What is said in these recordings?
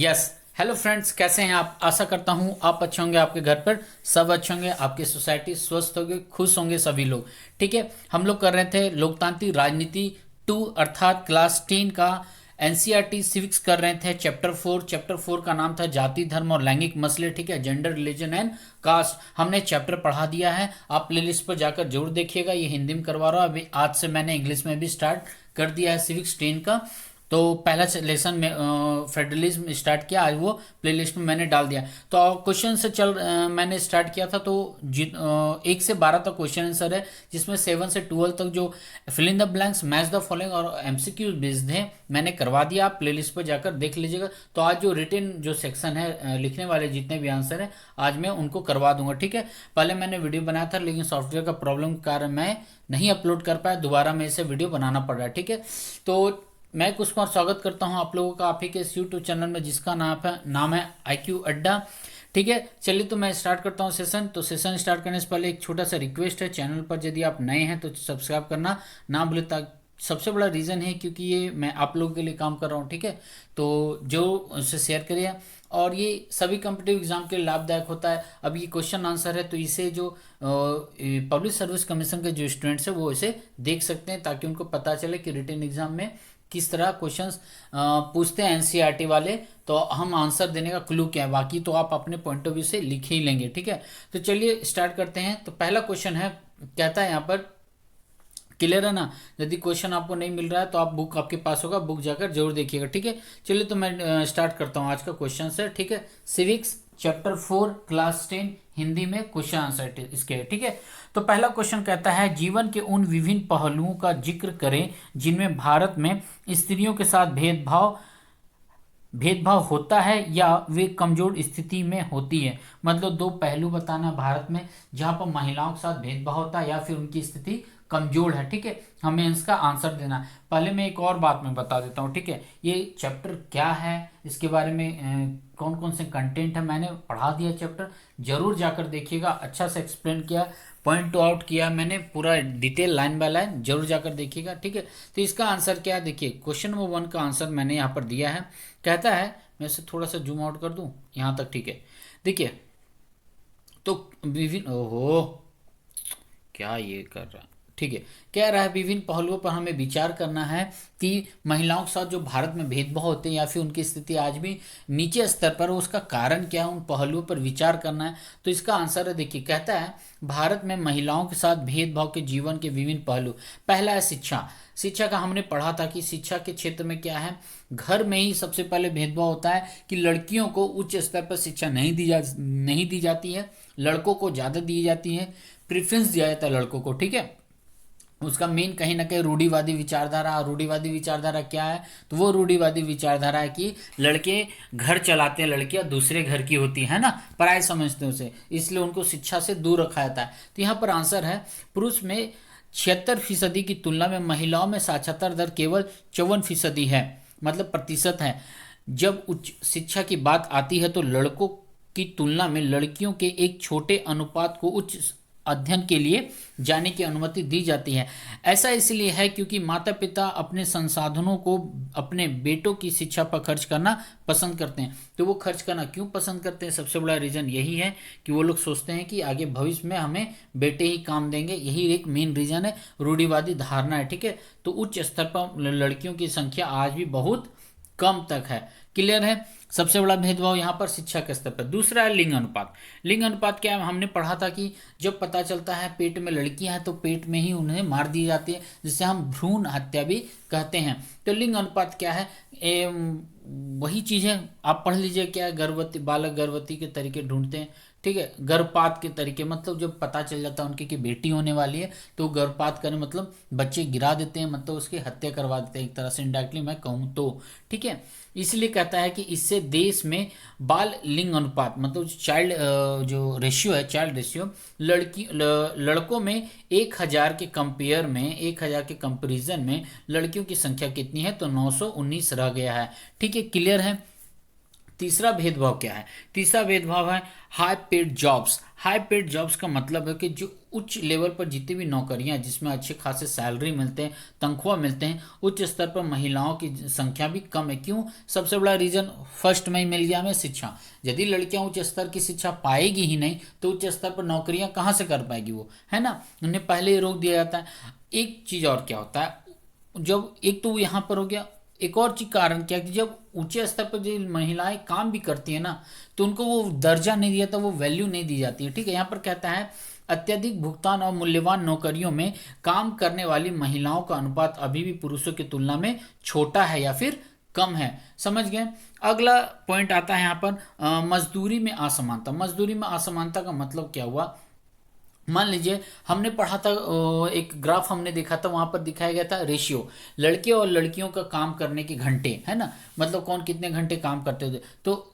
Yes. Hello friends, कैसे हैं आप? आशा करता हूं आप अच्छे होंगे, आपके घर पर सब अच्छे होंगे, आपकी सोसाइटी स्वस्थ होगी, खुश होंगे सभी लोग। ठीक है, हम लोग कर रहे थे लोकतांत्रिक राजनीति 2 अर्थात क्लास 10 का एनसीईआरटी सिविक्स कर रहे थे। चैप्टर 4 का नाम था जाति धर्म और लैंगिक मसले। ठीक है, जेंडर रिलीजन एंड कास्ट। हमने चैप्टर पढ़ा दिया है, आप प्लेलिस्ट पर जाकर जरूर देखिएगा। ये हिंदी में करवा रहा हूँ अभी, आज से मैंने इंग्लिश में भी स्टार्ट कर दिया है सिविक्स 10 का। तो पहला लेसन में फेडरलिज्म स्टार्ट किया, आज वो प्लेलिस्ट में मैंने डाल दिया। तो क्वेश्चन से मैंने स्टार्ट किया था, तो 1 से 12 तक क्वेश्चन आंसर है, जिसमें 7 से 12 तक जो fill in the blanks, match the following और एमसीक्यू बेस्ड है, मैंने करवा दिया। आप प्लेलिस्ट पर जाकर देख लीजिएगा। तो आज जो रिटन जो सेक्शन है, लिखने वाले जितने भी आंसर है, आज मैं उनको करवा दूंगा। ठीक है, पहले मैंने वीडियो बनाया था, लेकिन सॉफ्टवेयर का प्रॉब्लम के कारण मैं नहीं अपलोड कर पाया, दोबारा मैं इसे वीडियो बनाना पड़ रहा है। ठीक है, तो मैं कुछ कुमार स्वागत करता हूं आप लोगों का आप ही के इस यूट्यूब चैनल में, जिसका नाम है IQ अड्डा। ठीक है, चलिए तो मैं स्टार्ट करता हूं सेशन। तो सेशन स्टार्ट करने से पहले एक छोटा सा रिक्वेस्ट है, चैनल पर यदि आप नए हैं तो सब्सक्राइब करना ना भूलें। सबसे बड़ा रीज़न है क्योंकि ये मैं आप लोगों के लिए काम कर रहा हूँ। ठीक है, तो जो उसे शेयर करिए, और ये सभी कम्पिटिटिव एग्जाम के लिए लाभदायक होता है। अब ये क्वेश्चन आंसर है, तो इसे जो पब्लिक सर्विस कमीशन के जो स्टूडेंट्स हैं वो इसे देख सकते हैं, ताकि उनको पता चले कि रिटन एग्जाम में किस तरह क्वेश्चंस पूछते हैं एनसीईआरटी वाले। तो हम आंसर देने का क्लू क्या है, बाकी तो आप अपने पॉइंट ऑफ व्यू से लिख ही लेंगे। ठीक है, तो चलिए स्टार्ट करते हैं। तो पहला क्वेश्चन है, कहता है यहाँ पर, क्लियर है ना? यदि क्वेश्चन आपको नहीं मिल रहा है तो आप बुक आपके पास होगा, बुक जाकर जरूर देखिएगा। ठीक है, चलिए तो मैं स्टार्ट करता हूँ आज का क्वेश्चन से। ठीक है, सिविक्स चैप्टर 4 क्लास 10 हिंदी में क्वेश्चन आंसर इसके। ठीक है, तो पहला क्वेश्चन कहता है, जीवन के उन विभिन्न पहलुओं का जिक्र करें जिनमें भारत में स्त्रियों के साथ भेदभाव भेदभाव होता है या वे कमजोर स्थिति में होती है। मतलब दो पहलू बताना भारत में जहां पर महिलाओं के साथ भेदभाव होता है या फिर उनकी स्थिति कमजोर है। ठीक है, हमें इसका आंसर देना है। पहले मैं एक और बात मैं बता देता हूँ। ठीक है, ये चैप्टर क्या है, इसके बारे में कौन कौन से कंटेंट है, मैंने पढ़ा दिया चैप्टर, जरूर जाकर देखिएगा। अच्छा से एक्सप्लेन किया, पॉइंट आउट किया मैंने पूरा डिटेल, लाइन बाय लाइन, जरूर जाकर देखिएगा। ठीक है, तो इसका आंसर क्या है, देखिए क्वेश्चन नंबर 1 का आंसर मैंने यहाँ पर दिया है। कहता है, मैं इसे थोड़ा सा जूम आउट कर दूं यहाँ तक। ठीक है, देखिए, तो विभिन्न, ओहो क्या ये कर रहा, ठीक है, कह रहा है विभिन्न पहलुओं पर हमें विचार करना है कि महिलाओं के साथ जो भारत में भेदभाव होते हैं या फिर उनकी स्थिति आज भी नीचे स्तर पर है, उसका कारण क्या है, उन पहलुओं पर विचार करना है। तो इसका आंसर है, देखिए, कहता है भारत में महिलाओं के साथ भेदभाव के जीवन के विभिन्न पहलू। पहला है शिक्षा। शिक्षा का हमने पढ़ा था कि शिक्षा के क्षेत्र में क्या है, घर में ही सबसे पहले भेदभाव होता है कि लड़कियों को उच्च स्तर पर शिक्षा नहीं दी जाती है, लड़कों को ज़्यादा दी जाती है, प्रेफरेंस दिया जाता है लड़कों को। ठीक है, उसका मेन कहीं ना कहीं रूढ़िवादी विचारधारा। रूढ़िवादी विचारधारा क्या है, तो वो रूढ़िवादी विचारधारा है कि लड़के घर चलाते हैं, लड़कियां दूसरे घर की होती है ना, पराये समझते हैं उसे, इसलिए उनको शिक्षा से दूर रखा जाता है। तो यहाँ पर आंसर है, पुरुष में 76% की तुलना में महिलाओं में साक्षरता दर केवल 54% है, मतलब प्रतिशत है। जब उच्च शिक्षा की बात आती है तो लड़कों की तुलना में लड़कियों के एक छोटे अनुपात को उच्च अध्ययन के लिए जाने की अनुमति दी जाती है। ऐसा इसलिए है क्योंकि माता पिता अपने संसाधनों को अपने बेटों की शिक्षा पर खर्च करना पसंद करते हैं। तो वो खर्च करना क्यों पसंद करते हैं, सबसे बड़ा रीज़न यही है कि वो लोग सोचते हैं कि आगे भविष्य में हमें बेटे ही काम देंगे, यही एक मेन रीज़न है, रूढ़िवादी धारणा है। ठीक है, तो उच्च स्तर पर लड़कियों की संख्या आज भी बहुत कम तक है। क्लियर है, सबसे बड़ा भेदभाव यहाँ पर शिक्षा के स्तर पर। दूसरा है लिंग अनुपात। लिंग अनुपात क्या है, हमने पढ़ा था कि जब पता चलता है पेट में लड़कियां हैं तो पेट में ही उन्हें मार दी जाती है, जिसे हम भ्रूण हत्या भी कहते हैं। तो लिंग अनुपात क्या है, वही चीज़ है, आप पढ़ लीजिए क्या है, गर्भवती बालक गर्भवती के तरीके ढूंढते हैं। ठीक है, गर्भपात के तरीके, मतलब जब पता चल जाता है उनकी कि बेटी होने वाली है तो गर्भपात करें, मतलब बच्चे गिरा देते हैं, मतलब उसकी हत्या करवा देते हैं एक तरह से, इनडायरेक्टली मैं कहूँ तो। ठीक है, इसलिए कहता है कि इससे देश में बाल लिंग अनुपात, मतलब चाइल्ड जो रेशियो है, चाइल्ड रेशियो, लड़कों में 1000 के कंपेयर में, 1000 के कंपेरिजन में लड़कियों की संख्या कितनी है, तो 919 रह गया है। ठीक है, क्लियर है। तीसरा भेदभाव क्या है? तीसरा भेदभाव है high paid jobs. High paid jobs का मतलब है कि जो उच्च लेवल पर जितनी भी नौकरियां हैं जिसमें अच्छे खासे सैलरी मिलते हैं, तनख्वाह मिलते हैं, उच्च स्तर पर महिलाओं की संख्या भी कम है। क्यों? सबसे बड़ा रीजन फर्स्ट में ही मिल गया हमें, शिक्षा। यदि लड़कियां उच्च स्तर की शिक्षा पाएगी ही नहीं तो उच्च स्तर पर नौकरियां कहाँ से कर पाएगी वो, है ना? उन्हें पहले ही रोक दिया जाता है। एक चीज और क्या होता है, जब एक तो यहाँ पर हो गया, एक और चीज कारण क्या कि जब ऊंचे स्तर पर जो महिलाएं काम भी करती है ना तो उनको वो दर्जा नहीं दिया जाता, वो वैल्यू नहीं दी जाती है। ठीक है, यहाँ पर कहता है अत्यधिक भुगतान और मूल्यवान नौकरियों में काम करने वाली महिलाओं का अनुपात अभी भी पुरुषों की तुलना में छोटा है या फिर कम है। समझ गए? अगला पॉइंट आता है यहाँ पर मजदूरी में असमानता। मजदूरी में असमानता का मतलब क्या हुआ? मान लीजिए हमने पढ़ा था, एक ग्राफ हमने देखा था, वहां पर दिखाया गया था रेशियो, लड़के और लड़कियों का काम करने के घंटे, है ना, मतलब कौन कितने घंटे काम करते थे। तो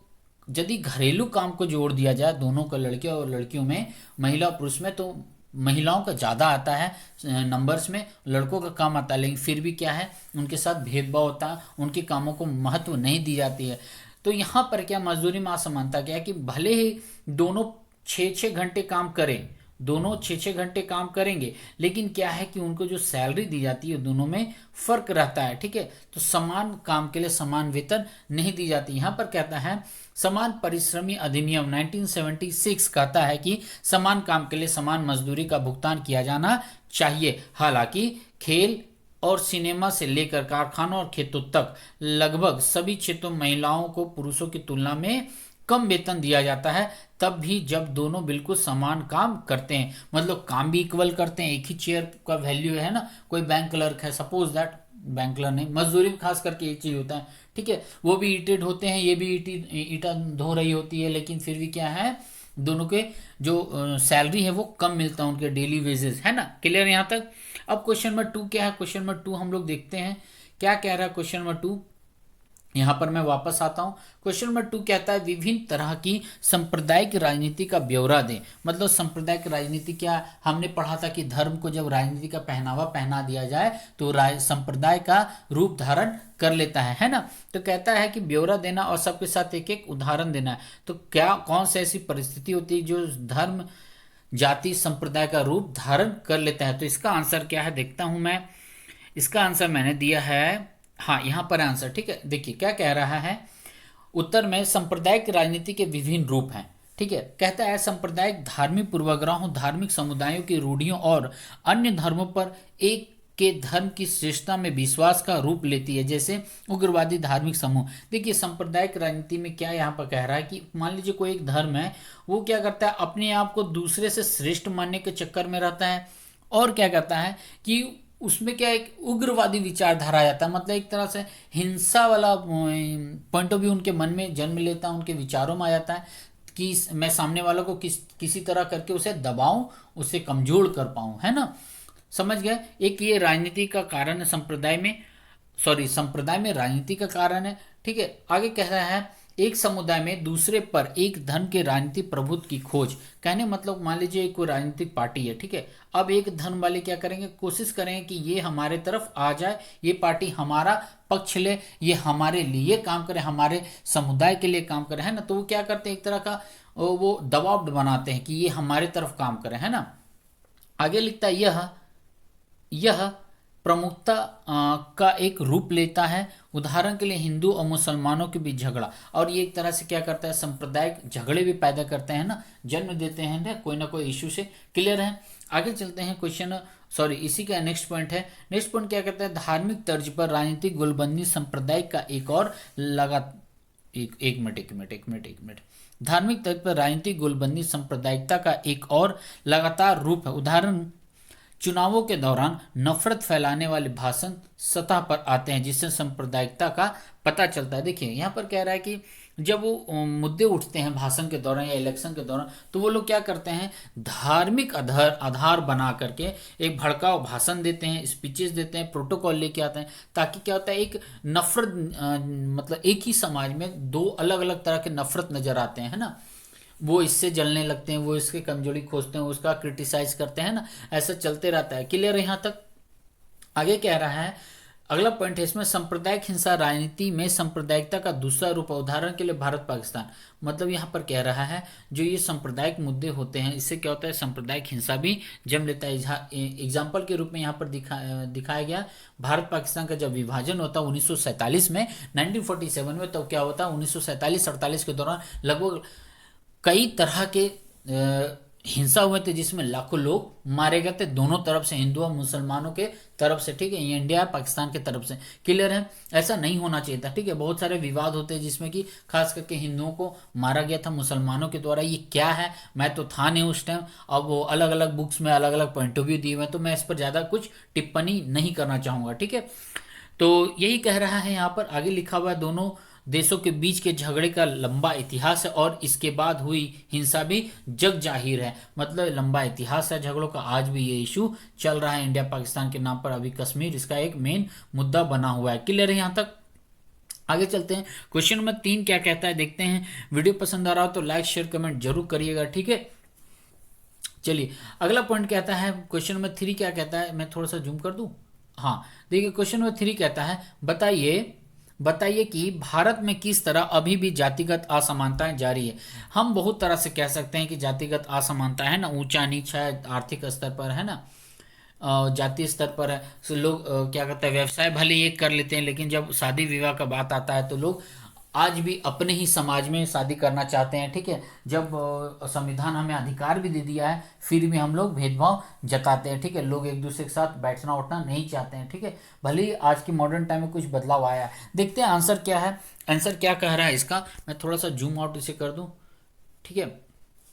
यदि घरेलू काम को जोड़ दिया जाए दोनों का, लड़के और लड़कियों में, महिला और पुरुष में, तो महिलाओं का ज़्यादा आता है नंबर्स में, लड़कों का कम आता है। लेकिन फिर भी क्या है, उनके साथ भेदभाव होता है, उनके कामों को महत्व नहीं दी जाती है। तो यहाँ पर क्या मजदूरी में असमानता क्या है कि भले ही दोनों 6-6 घंटे काम करें, दोनों 6-6 घंटे काम करेंगे, लेकिन क्या है कि उनको जो सैलरी दी जाती है दोनों में फर्क रहता है। ठीक है, तो समान काम के लिए समान वेतन नहीं दी जाती। यहाँ पर कहता है समान परिश्रमी अधिनियम 1976 कहता है कि समान काम के लिए समान मजदूरी का भुगतान किया जाना चाहिए। हालांकि खेल और सिनेमा से लेकर कारखानों और खेतों तक लगभग सभी क्षेत्रों में महिलाओं को पुरुषों की तुलना में कम वेतन दिया जाता है, तब भी जब दोनों बिल्कुल समान काम करते हैं, मतलब काम भी इक्वल करते हैं। एक ही चेयर का वैल्यू है ना, कोई बैंक क्लर्क है सपोज दैट, बैंक क्लर्क नहीं, मजदूरी में खास करके एक चीज होता है। ठीक है, वो भी ईटेड होते हैं, ये भी ईटा धो रही होती है, लेकिन फिर भी क्या है, दोनों के जो सैलरी है वो कम मिलता है, उनके डेली वेजेस, है ना? क्लियर यहाँ तक? अब क्वेश्चन नंबर 2 क्या है? क्वेश्चन नंबर 2 हम लोग देखते हैं क्या कह रहा है क्वेश्चन नंबर 2। यहां पर मैं वापस आता हूं। क्वेश्चन नंबर 2 कहता है विभिन्न तरह की सांप्रदायिक राजनीति का ब्यौरा दें। मतलब सांप्रदायिक राजनीति क्या, हमने पढ़ा था कि धर्म को जब राजनीति का पहनावा पहना दिया जाए तो संप्रदाय का रूप धारण कर लेता है ना? तो कहता है कि ब्यौरा देना और सबके साथ एक एक उदाहरण देना है। तो क्या कौन सी ऐसी परिस्थिति होती है जो धर्म जाति संप्रदाय का रूप धारण कर लेता है? तो इसका आंसर क्या है देखता हूं मैं। इसका आंसर मैंने दिया है, हाँ यहाँ पर आंसर। ठीक है, देखिए क्या कह रहा है उत्तर में, सांप्रदायिक राजनीति के विभिन्न रूप हैं। ठीक है, कहता है सांप्रदायिक धार्मिक पूर्वाग्रहों, धार्मिक समुदायों की रूढ़ियों और अन्य धर्मों पर एक के धर्म की श्रेष्ठता में विश्वास का रूप लेती है, जैसे उग्रवादी धार्मिक समूह। देखिए सांप्रदायिक राजनीति में क्या यहाँ पर कह रहा है कि मान लीजिए कोई एक धर्म है, वो क्या करता है, अपने आप को दूसरे से श्रेष्ठ मानने के चक्कर में रहता है, और क्या करता है कि उसमें क्या एक उग्रवादी विचारधारा आ जाता है, मतलब एक तरह से हिंसा वाला पॉइंट ऑफ व्यू उनके मन में जन्म लेता है, उनके विचारों में आ जाता है कि मैं सामने वालों को किसी तरह करके उसे दबाऊं, उसे कमजोर कर पाऊं, है ना? समझ गए? एक ये राजनीति का कारण है संप्रदाय में, संप्रदाय में राजनीति का कारण है। ठीक है, आगे कह रहा है एक समुदाय में दूसरे पर एक धर्म के राजनीतिक प्रभुत्व की खोज। कहने मतलब मान लीजिए एक कोई राजनीतिक पार्टी है, ठीक है, अब एक धर्म वाले क्या करेंगे, कोशिश करेंगे कि ये हमारे तरफ आ जाए, ये पार्टी हमारा पक्ष ले, ये हमारे लिए काम करे, हमारे समुदाय के लिए काम करे, है ना? तो वो क्या करते हैं, एक तरह का वो दबाव बनाते हैं कि ये हमारे तरफ काम करे, है ना? आगे लिखता है यह प्रमुखता का एक रूप लेता है, उदाहरण के लिए हिंदू और मुसलमानों के बीच झगड़ा। और ये एक तरह से क्या करता है, सांप्रदायिक झगड़े भी पैदा करते हैं ना, जन्म देते हैं ना कोई ना कोई इश्यू से। क्लियर है? आगे चलते हैं क्वेश्चन, इसी का नेक्स्ट पॉइंट है। नेक्स्ट पॉइंट क्या कहता है, धार्मिक तर्ज पर राजनीतिक गोलबंदी सांप्रदायिक का एक और एक मिनट धार्मिक तर्ज पर राजनीतिक गोलबंदी सांप्रदायिकता का एक और लगातार रूप है। उदाहरण, चुनावों के दौरान नफरत फैलाने वाले भाषण सतह पर आते हैं, जिससे सांप्रदायिकता का पता चलता है। देखिए यहाँ पर कह रहा है कि जब वो मुद्दे उठते हैं भाषण के दौरान या इलेक्शन के दौरान, तो वो लोग क्या करते हैं, धार्मिक आधार बना करके एक भड़काऊ भाषण देते हैं, स्पीचेस देते हैं, प्रोटोकॉल लेके आते हैं, ताकि क्या होता है, एक नफरत मतलब एक ही समाज में दो अलग अलग तरह के नफरत नजर आते हैं, है ना? वो इससे जलने लगते हैं, वो इसके कमजोरी खोजते हैं, उसका क्रिटिसाइज करते हैं ना, ऐसा चलते रहता है। क्लियर है यहाँ तक? आगे कह रहा है अगला पॉइंट है इसमें, सांप्रदायिक हिंसा राजनीति में सांप्रदायिकता का दूसरा रूप है। उदाहरण के लिए भारत पाकिस्तान, मतलब यहाँ पर कह रहा है जो ये सांप्रदायिक मुद्दे होते हैं इससे क्या होता है, सांप्रदायिक हिंसा भी जन्म लेता है। एग्जाम्पल के रूप में यहाँ पर दिखाया गया, भारत पाकिस्तान का जब विभाजन होता है 1947 में, 1947 में, तो क्या होता है 1947-48 के दौरान लगभग कई तरह के हिंसा हुए थे जिसमें लाखों लोग मारे गए थे, दोनों तरफ से, हिंदू और मुसलमानों के तरफ से, ठीक है, ये इंडिया पाकिस्तान के तरफ से। क्लियर है, ऐसा नहीं होना चाहिए था, ठीक है। बहुत सारे विवाद होते हैं जिसमें कि खास करके हिंदुओं को मारा गया था मुसलमानों के द्वारा। ये क्या है, मैं तो था नहीं उस टाइम, अब वो अलग अलग बुक्स में अलग अलग पॉइंट ऑफ व्यू दिए हुए हैं, तो मैं इस पर ज़्यादा कुछ टिप्पणी नहीं करना चाहूँगा, ठीक है। तो यही कह रहा है यहाँ पर, आगे लिखा हुआ है, दोनों देशों के बीच के झगड़े का लंबा इतिहास है और इसके बाद हुई हिंसा भी जग जाहिर है। मतलब लंबा इतिहास है झगड़ों का, आज भी ये इशू चल रहा है इंडिया पाकिस्तान के नाम पर, अभी कश्मीर इसका एक मेन मुद्दा बना हुआ है। क्लियर है यहाँ तक? आगे चलते हैं, क्वेश्चन नंबर 3 क्या कहता है देखते हैं। वीडियो पसंद आ रहा हो तो लाइक शेयर कमेंट जरूर करिएगा, ठीक है। चलिए अगला पॉइंट कहता है, क्वेश्चन नंबर 3 क्या कहता है, मैं थोड़ा सा जूम कर दूं। हाँ देखिए, क्वेश्चन नंबर 3 कहता है, बताइए कि भारत में किस तरह अभी भी जातिगत असमानताएं जारी है। हम बहुत तरह से कह सकते हैं कि जातिगत असमानता है ना, ऊंचा नीचा है, आर्थिक स्तर पर है ना, जातीय स्तर पर है। तो लोग क्या कहते हैं, व्यवसाय भले ही एक कर लेते हैं, लेकिन जब शादी विवाह का बात आता है तो लोग आज भी अपने ही समाज में शादी करना चाहते हैं, ठीक है। जब संविधान हमें अधिकार भी दे दिया है फिर भी हम लोग भेदभाव जताते हैं, ठीक है। लोग एक दूसरे के साथ बैठना उठना नहीं चाहते हैं, ठीक है। भले ही आज की मॉडर्न टाइम में कुछ बदलाव आया है। देखते हैं आंसर क्या है, आंसर क्या कह रहा है इसका, मैं थोड़ा सा जूम आउट इसे कर दूं, ठीक है।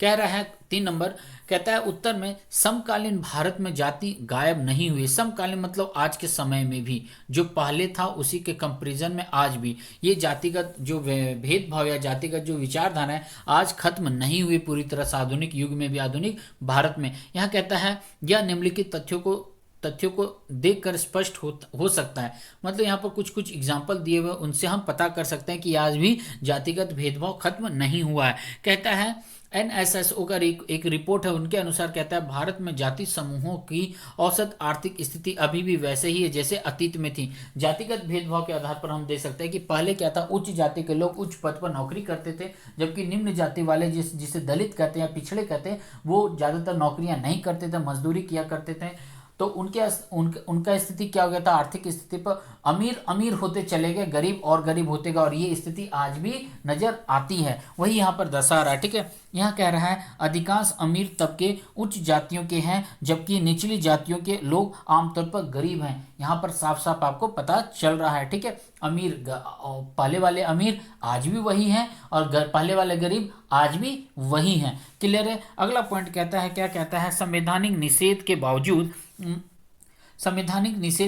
कह रहा है 3 नंबर, कहता है उत्तर में समकालीन भारत में जाति गायब नहीं हुई। समकालीन मतलब आज के समय में भी जो पहले था उसी के कंपैरिजन में आज भी ये जातिगत जो भेदभाव या जातिगत जो विचारधारा है आज खत्म नहीं हुई पूरी तरह से, आधुनिक युग में भी, आधुनिक भारत में। यहाँ कहता है यह निम्नलिखित तथ्यों को देखकर स्पष्ट हो सकता है। मतलब यहाँ पर कुछ कुछ एग्जाम्पल दिए हुए, उनसे हम पता कर सकते हैं कि आज भी जातिगत भेदभाव खत्म नहीं हुआ है। कहता है एनएसएसओ का एक रिपोर्ट है, उनके अनुसार कहता है भारत में जाति समूहों की औसत आर्थिक स्थिति अभी भी वैसे ही है जैसे अतीत में थी। जातिगत भेदभाव के आधार पर हम देख सकते हैं कि पहले क्या था, उच्च जाति के लोग उच्च पद पर नौकरी करते थे, जबकि निम्न जाति वाले जिसे दलित कहते हैं या पिछड़े कहते हैं, वो ज़्यादातर नौकरियां नहीं करते थे, मजदूरी किया करते थे। तो उनका स्थिति क्या हो गया था, आर्थिक स्थिति पर अमीर अमीर होते चले गए, गरीब और गरीब होते गए, और ये स्थिति आज भी नजर आती है, वही यहाँ पर दर्शा रहा है, ठीक है। यहाँ कह रहा है अधिकांश अमीर तबके उच्च जातियों के हैं जबकि निचली जातियों के लोग आमतौर पर गरीब हैं। यहाँ पर साफ साफ आपको पता चल रहा है, ठीक है। पहले वाले अमीर आज भी वही हैं और पहले वाले गरीब आज भी वही हैं। क्लियर है? अगला पॉइंट कहता है, क्या कहता है, संवैधानिक निषेध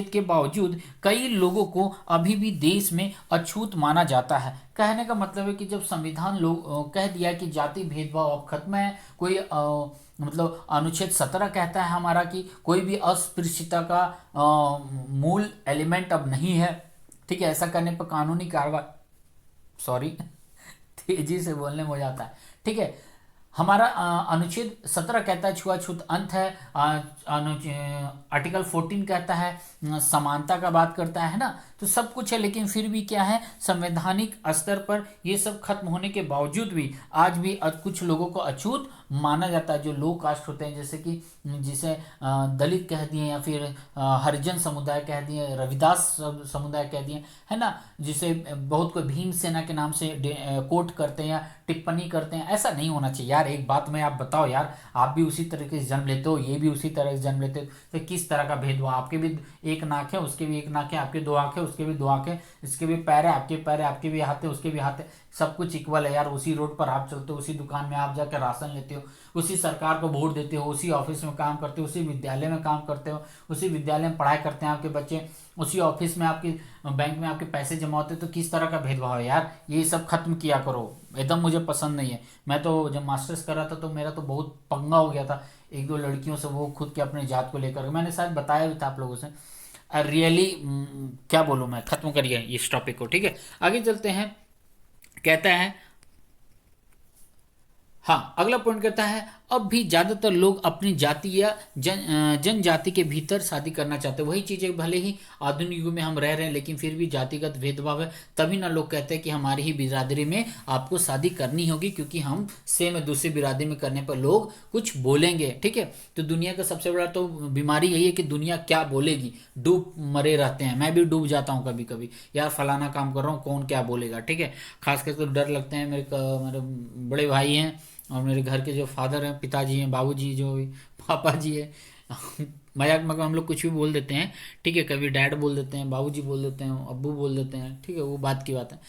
के बावजूद कई लोगों को अभी भी देश में अछूत माना जाता है। कहने का मतलब है कि जब संविधान लोग कह दिया कि जाति भेदभाव अब खत्म है, कोई मतलब अनुच्छेद 17 कहता है हमारा कि कोई भी अस्पृश्यता का मूल एलिमेंट अब नहीं है, ठीक है। ऐसा करने पर कानूनी कार्रवाई, सॉरी तेजी से बोलने में हो जाता है, ठीक है। हमारा अनुच्छेद 17 कहता है छुआछूत अंत है, आर्टिकल 14 कहता है समानता का बात करता है ना, तो सब कुछ है, लेकिन फिर भी क्या है, संवैधानिक स्तर पर ये सब खत्म होने के बावजूद भी आज भी कुछ लोगों को अछूत माना जाता है, जो लो कास्ट होते हैं, जैसे कि जिसे दलित कह दिए या फिर हरिजन समुदाय कह दिए, रविदास समुदाय कह दिए, है ना, जिसे बहुत कोई भीम सेना के नाम से कोट करते हैं या टिप्पणी करते हैं। ऐसा नहीं होना चाहिए यार। एक बात मैं आप बताओ यार, आप भी उसी तरीके से जन्म लेते हो, ये भी उसी तरह से जन्म लेते हो, तो किस तरह का भेदभाव, आपके भी एक नाक है उसके भी एक नाक है, आपके 2 आंखें उसके भी 2 आंखें, इसके भी पैर है आपके पैर है, आपके भी हाथ है उसके भी हाथ है, सब कुछ इक्वल है यार। उसी रोड पर आप चलते हो, उसी दुकान में आप जाकर राशन लेते हो, उसी सरकार को वोट देते हो, उसी ऑफिस में काम करते हो, उसी विद्यालय में काम करते हो, उसी विद्यालय में पढ़ाई करते हैं आपके बच्चे, उसी ऑफिस में आपके बैंक में आपके पैसे जमा होते हैं, तो किस तरह का भेदभाव है यार। ये सब खत्म किया करो, एकदम मुझे पसंद नहीं है। मैं तो जब मास्टर्स कर रहा था तो मेरा तो बहुत पंगा हो गया था 1-2 लड़कियों से, वो खुद के अपने जात को लेकर, मैंने शायद बताया भी था आप लोगों से। रियली क्या बोलूँ मैं, खत्म करिए इस टॉपिक को, ठीक है। आगे चलते हैं, कहता है, हाँ अगला पॉइंट कहता है अब भी ज़्यादातर लोग अपनी जाति या जनजाति के भीतर शादी करना चाहते हैं। वही चीज़ें, भले ही आधुनिक युग में हम रह रहे हैं लेकिन फिर भी जातिगत भेदभाव है। तभी ना लोग कहते हैं कि हमारी ही बिरादरी में आपको शादी करनी होगी, क्योंकि हम सेम है, दूसरी बिरादरी में करने पर लोग कुछ बोलेंगे। ठीक है, तो दुनिया का सबसे बड़ा तो बीमारी यही है कि दुनिया क्या बोलेगी, डूब मरे रहते हैं। मैं भी डूब जाता हूँ कभी कभी, यार फलाना काम कर रहा हूँ, कौन क्या बोलेगा। ठीक है, खास करके तो डर लगते हैं। मेरे बड़े भाई हैं और मेरे घर के जो फादर हैं, पिताजी हैं, बाबूजी जो भी पापा जी है मजाक में हम लोग कुछ भी बोल देते हैं। ठीक है, कभी डैड बोल देते हैं, बाबूजी बोल देते हैं, अब्बू बोल देते हैं। ठीक है, वो बात की बात है।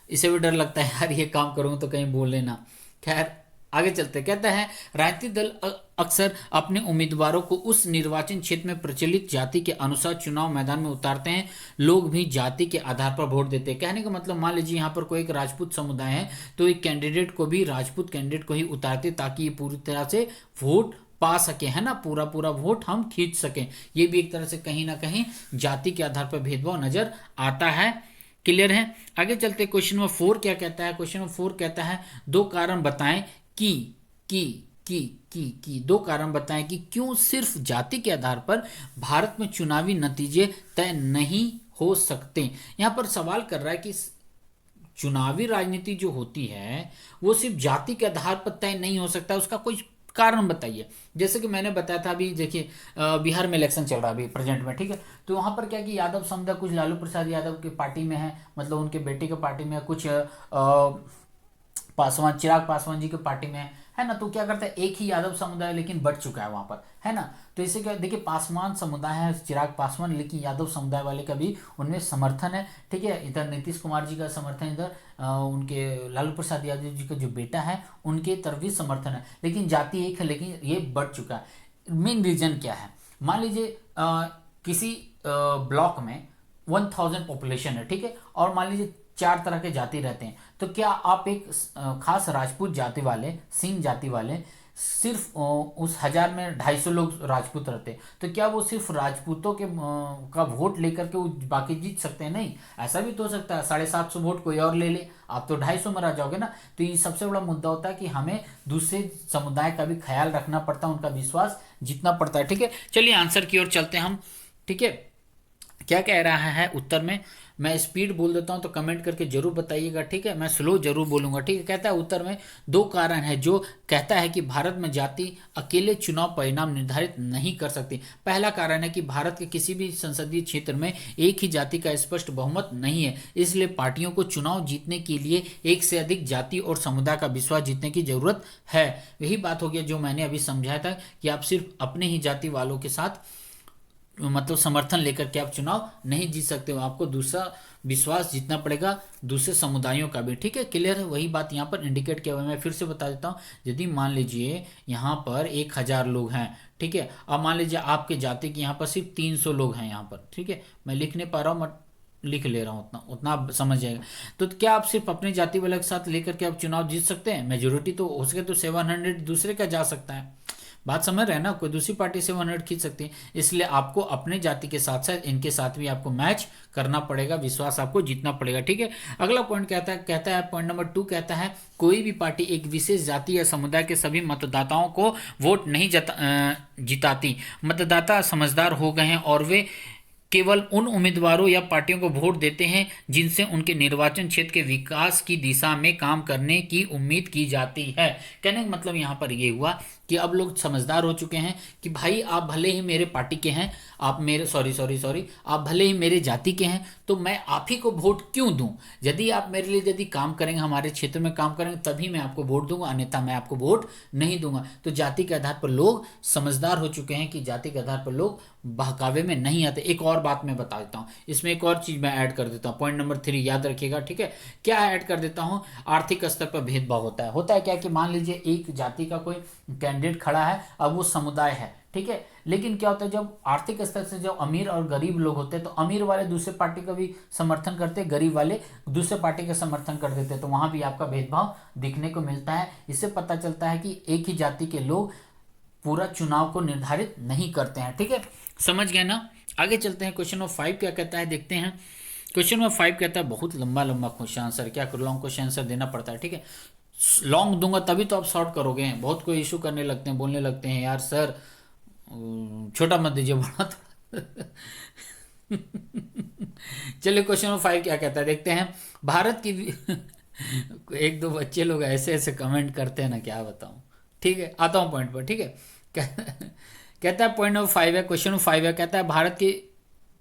इसे भी डर लगता है यार, ये काम करूँ तो कहीं बोल लेना। खैर आगे चलते, कहता है राजनीतिक दल अक्सर अपने उम्मीदवारों को उस निर्वाचन क्षेत्र में प्रचलित जाति के अनुसार चुनाव मैदान में उतारते हैं। लोग भी जाति के आधार पर वोट देते हैं। कहने का मतलब, मान लीजिए यहाँ पर कोई एक राजपूत समुदाय है तो एक कैंडिडेट को भी, राजपूत कैंडिडेट को ही उतारते ताकि ये पूरी तरह से वोट पा सके, है ना, पूरा पूरा वोट हम खींच सकें। ये भी एक तरह से कहीं ना कहीं जाति के आधार पर भेदभाव नजर आता है। क्लियर है। आगे चलते, क्वेश्चन नंबर 4 क्या कहता है। क्वेश्चन नंबर 4 कहता है दो कारण बताएं कि की दो कारण बताएं कि क्यों सिर्फ जाति के आधार पर भारत में चुनावी नतीजे तय नहीं हो सकते। यहां पर सवाल कर रहा है कि चुनावी राजनीति जो होती है वो सिर्फ जाति के आधार पर तय नहीं हो सकता, उसका कोई कारण बताइए। जैसे कि मैंने बताया था, अभी देखिए बिहार में इलेक्शन चल रहा है अभी प्रेजेंट में। ठीक है, तो वहां पर क्या कि यादव समुदाय कुछ लालू प्रसाद यादव की पार्टी में है, मतलब उनके बेटे के पार्टी में, कुछ पासवान, चिराग पासवान जी की पार्टी में है ना। तो क्या करता है, एक ही यादव समुदाय लेकिन बढ़ चुका है वहां पर, है ना। तो इसे क्या, देखिए पासवान समुदाय है, चिराग पासवान, लेकिन यादव समुदाय वाले का भी उनमें समर्थन है। ठीक है, इधर नीतीश कुमार जी का समर्थन, इधर उनके लालू प्रसाद यादव जी का जो बेटा है उनके तरफ भी समर्थन है, लेकिन जाति एक है, लेकिन ये बढ़ चुका है। मेन रीजन क्या है, मान लीजिए किसी ब्लॉक में 1000 पॉपुलेशन है। ठीक है, और मान लीजिए 4 तरह के जाति रहते हैं, तो क्या आप एक खास राजपूत जाति वाले, सिंह जाति वाले, सिर्फ उस 1000 में 250 लोग राजपूत रहते हैं, तो क्या वो सिर्फ राजपूतों के का वोट लेकर के वो बाकी जीत सकते हैं? नहीं, ऐसा भी तो हो सकता है 750 वोट कोई और ले ले, आप तो 250 में रह जाओगे ना। तो ये सबसे बड़ा मुद्दा होता है कि हमें दूसरे समुदाय का भी ख्याल रखना पड़ता है, उनका विश्वास जीतना पड़ता है। ठीक है, चलिए आंसर की ओर चलते हैं हम। ठीक है, क्या कह रहा है उत्तर में, मैं स्पीड बोल देता हूं तो कमेंट करके जरूर बताइएगा। ठीक है, मैं स्लो जरूर बोलूंगा। ठीक है, कहता है उत्तर में दो कारण है जो कहता है कि भारत में जाति अकेले चुनाव परिणाम निर्धारित नहीं कर सकती। पहला कारण है कि भारत के किसी भी संसदीय क्षेत्र में एक ही जाति का स्पष्ट बहुमत नहीं है, इसलिए पार्टियों को चुनाव जीतने के लिए एक से अधिक जाति और समुदाय का विश्वास जीतने की जरूरत है। यही बात हो गया जो मैंने अभी समझाया था कि आप सिर्फ अपने ही जाति वालों के साथ मतलब समर्थन लेकर के आप चुनाव नहीं जीत सकते हो, आपको दूसरा विश्वास जीतना पड़ेगा, दूसरे समुदायों का भी। ठीक है, क्लियर है। वही बात यहाँ पर इंडिकेट किया हुआ है, मैं फिर से बता देता हूँ। यदि मान लीजिए यहाँ पर 1000 लोग हैं, ठीक है, अब मान लीजिए आपके जाति के यहाँ पर सिर्फ 300 लोग हैं यहाँ पर। ठीक है, मैं लिख नहीं पा रहा हूँ, मैं लिख ले रहा हूँ, उतना उतना आप समझ जाएगा। तो क्या आप सिर्फ अपने जाति वाले के साथ लेकर के आप चुनाव जीत सकते हैं? मेजोरिटी तो हो सके तो 700 दूसरे का जा सकता है। बात समझ रहे हैं ना, कोई दूसरी पार्टी से 100 खींच सकती है, इसलिए आपको अपने जाति के साथ साथ इनके साथ भी आपको मैच करना पड़ेगा, विश्वास आपको जीतना पड़ेगा। ठीक है, अगला पॉइंट कहता है पॉइंट नंबर 2 कहता है कोई भी पार्टी एक विशेष जाति या समुदाय के सभी मतदाताओं को वोट नहीं जिताती। मतदाता समझदार हो गए हैं और वे केवल उन उम्मीदवारों या पार्टियों को वोट देते हैं जिनसे उनके निर्वाचन क्षेत्र के विकास की दिशा में काम करने की उम्मीद की जाती है। कहने का मतलब यहाँ पर ये हुआ कि अब लोग समझदार हो चुके हैं कि भाई आप भले ही मेरे पार्टी के हैं, आप मेरे सॉरी आप भले ही मेरे जाति के हैं, तो मैं आप ही को वोट क्यों दूं? यदि आप मेरे लिए यदि काम करेंगे, हमारे क्षेत्र में काम करेंगे, तभी मैं आपको वोट दूंगा, अन्यथा मैं आपको वोट नहीं दूंगा। तो जाति के आधार पर लोग समझदार हो चुके हैं कि जाति के आधार पर लोग बहकावे में नहीं आते। एक और बात मैं बता देता हूँ, इसमें एक और चीज मैं ऐड कर देता हूँ, पॉइंट नंबर 3 याद रखिएगा। ठीक है, क्या ऐड कर देता हूँ, आर्थिक स्तर पर भेदभाव होता है क्या कि मान लीजिए एक जाति का कोई कैंडिडेट खड़ा है, अब वो समुदाय है, ठीक है, लेकिन क्या होता है जब आर्थिक स्तर से जब अमीर और गरीब लोग होते हैं तो अमीर वाले दूसरे पार्टी का भी समर्थन करते हैं, गरीब वाले दूसरे पार्टी का समर्थन कर देते हैं, तो वहां भी आपका भेदभाव दिखने को मिलता है। इससे पता चलता है कि एक ही जाति के लोग पूरा चुनाव को निर्धारित नहीं करते हैं। ठीक है, समझ गए ना। आगे चलते हैं, क्वेश्चन नंबर 5 क्या कहता है देखते हैं। क्वेश्चन नंबर 5 कहता है, बहुत लंबा क्वेश्चन आंसर, क्या कर लॉन्ग क्वेश्चन आंसर देना पड़ता है। ठीक है, लॉन्ग दूंगा तभी तो आप शॉर्ट करोगे। बहुत कोई इशू करने लगते हैं, बोलने लगते हैं यार सर छोटा मत दीजिए, बड़ा तो चलिए क्वेश्चन नंबर 5 क्या कहता है देखते हैं। भारत की एक दो बच्चे लोग ऐसे ऐसे कमेंट करते हैं ना, क्या बताऊं। ठीक है, आता हूं पॉइंट पर। ठीक है, कहता है पॉइंट नंबर 5 है, क्वेश्चन नंबर 5 है, कहता है भारत की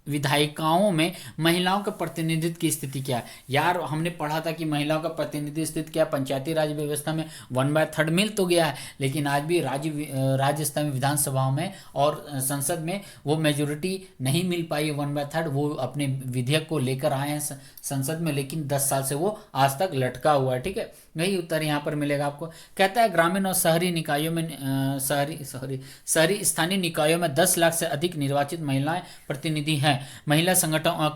विधायिकाओं में महिलाओं का प्रतिनिधित्व की स्थिति क्या है। यार हमने पढ़ा था कि महिलाओं का प्रतिनिधित्व स्थिति क्या है, पंचायती राज व्यवस्था में 1/3 मिल तो गया है, लेकिन आज भी राज्य स्तर में विधानसभाओं में और संसद में वो मेजोरिटी नहीं मिल पाई है 1/3। वो अपने विधेयक को लेकर आए हैं संसद में, लेकिन 10 साल से वो आज तक लटका हुआ है। ठीक है, यही उत्तर यहाँ पर मिलेगा आपको। कहता है ग्रामीण और शहरी निकायों में शहरी स्थानीय निकायों में 10 लाख से अधिक निर्वाचित महिलाएं प्रतिनिधि हैं। महिला संगठन और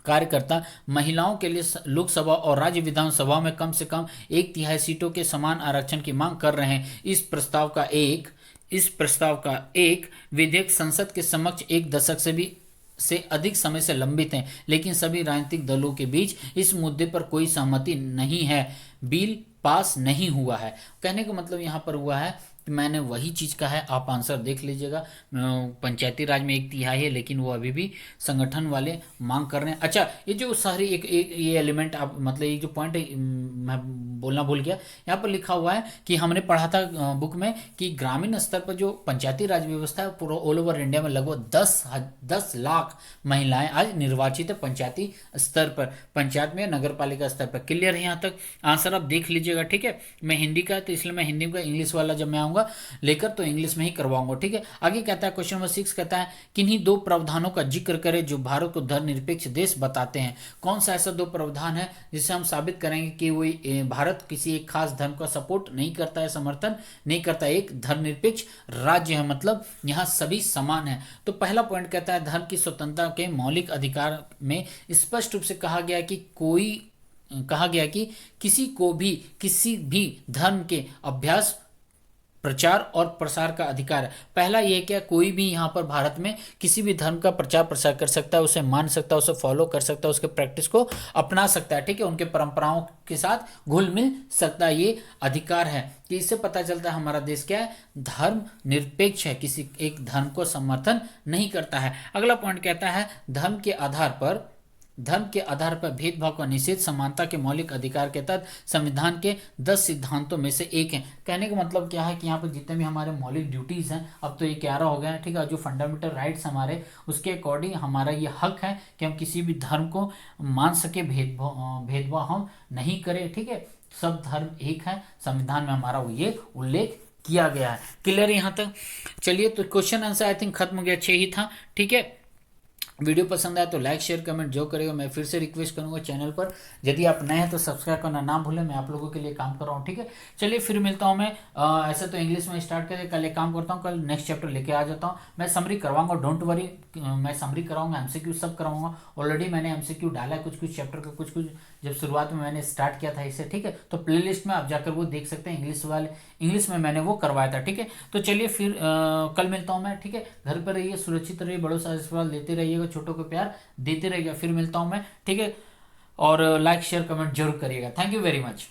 कार्यकर्ता महिलाओं के लिए लोकसभा और राज्य विधानसभा में कम से कम 1/3 सीटों के समान आरक्षण की मांग कर रहे हैं। इस प्रस्ताव का एक विधेयक संसद के समक्ष 1 दशक से अधिक समय से लंबित हैं, लेकिन सभी राजनीतिक दलों के बीच इस मुद्दे पर कोई सहमति नहीं है। बिल पास नहीं हुआ है। कहने का मतलब यहाँ पर हुआ है कि मैंने वही चीज़ कहा है, आप आंसर देख लीजिएगा। पंचायती राज में 1/3 है, लेकिन वो अभी भी संगठन वाले मांग कर रहे हैं। अच्छा, ये जो शहरी ये एलिमेंट आप मतलब ये जो पॉइंट मैं बोलना भूल गया, यहाँ पर लिखा हुआ है कि हमने पढ़ा था बुक में कि ग्रामीण स्तर पर जो पंचायती राज व्यवस्था है पूरा ऑल ओवर इंडिया में लगभग 10 लाख महिलाएं आज निर्वाचित है पंचायती स्तर पर, पंचायत में नगर पालिका स्तर पर। क्लियर है यहाँ तक? आंसर आप देख लीजिएगा। ठीक है, मैं हिंदी का तो इसलिए मैं हिंदी का इंग्लिश वाला जब मैं आऊंगा लेकर तो इंग्लिश में ही करवाऊंगा। ठीक है, आगे कहता है क्वेश्चन नंबर 6 कहता है किन्हीं 2 प्रावधानों का जिक्र करें जो भारत को धर्मनिरपेक्ष देश बताते हैं। कौन सा ऐसा 2 प्रावधान है जिससे हम साबित करेंगे कि वो भारत किसी एक खास धर्म का सपोर्ट नहीं करता है, समर्थन नहीं करता, एक धर्मनिरपेक्ष राज्य है, मतलब यहाँ सभी समान है। तो पहला पॉइंट कहता है धर्म की स्वतंत्रता के मौलिक अधिकार में स्पष्ट रूप से कहा गया कि किसी को भी किसी भी धर्म के अभ्यास, प्रचार और प्रसार का अधिकार है। पहला ये क्या, कोई भी यहाँ पर भारत में किसी भी धर्म का प्रचार प्रसार कर सकता है, उसे मान सकता है, उसे फॉलो कर सकता है, उसके प्रैक्टिस को अपना सकता है। ठीक है, उनके परंपराओं के साथ घुल मिल सकता है, ये अधिकार है। कि इससे पता चलता है हमारा देश क्या है, धर्म निरपेक्ष है, किसी एक धर्म को समर्थन नहीं करता है। अगला पॉइंट कहता है धर्म के आधार पर भेदभाव का निषेध समानता के मौलिक अधिकार के तहत संविधान के 10 सिद्धांतों में से एक है। कहने का मतलब क्या है कि यहाँ पर जितने भी हमारे मौलिक ड्यूटीज हैं, अब तो ये 11 हो गए हैं। ठीक है, जो फंडामेंटल राइट्स हमारे, उसके अकॉर्डिंग हमारा ये हक है कि हम किसी भी धर्म को मान सके, भेदभाव हम नहीं करें। ठीक है, सब धर्म एक है, संविधान में हमारा ये उल्लेख किया गया है। क्लियर यहाँ तक? चलिए, तो क्वेश्चन आंसर आई थिंक खत्म हो गया, 6 ही था। ठीक है, वीडियो पसंद आया तो लाइक शेयर कमेंट जो करेगा। मैं फिर से रिक्वेस्ट करूंगा चैनल पर यदि आप नए हैं तो सब्सक्राइब करना ना भूलें, मैं आप लोगों के लिए काम कर रहा हूँ। ठीक है, चलिए फिर मिलता हूँ मैं। ऐसे तो इंग्लिश में स्टार्ट करें, कल एक काम करता हूँ, कल नेक्स्ट चैप्टर लेके आ जाता हूँ। मैं समरी करवाऊंगा, डोंट वरी, मैं समरी कराऊंगा, एमसीक्यू सब कराऊंगा। ऑलरेडी मैंने एमसीक्यू डाला है कुछ चैप्टर का, कुछ जब शुरुआत में मैंने स्टार्ट किया था इसे। ठीक है, तो प्लेलिस्ट में आप जाकर वो देख सकते हैं, इंग्लिश में मैंने वो करवाया था। ठीक है, तो चलिए फिर कल मिलता हूँ मैं। ठीक है, घर पर रहिए, सुरक्षित रहिए, बड़ों से आशीर्वाद लेते रहिएगा, छोटों को प्यार देते रहिएगा। फिर मिलता हूँ मैं। ठीक है, और लाइक शेयर कमेंट जरूर करिएगा। Thank you very much.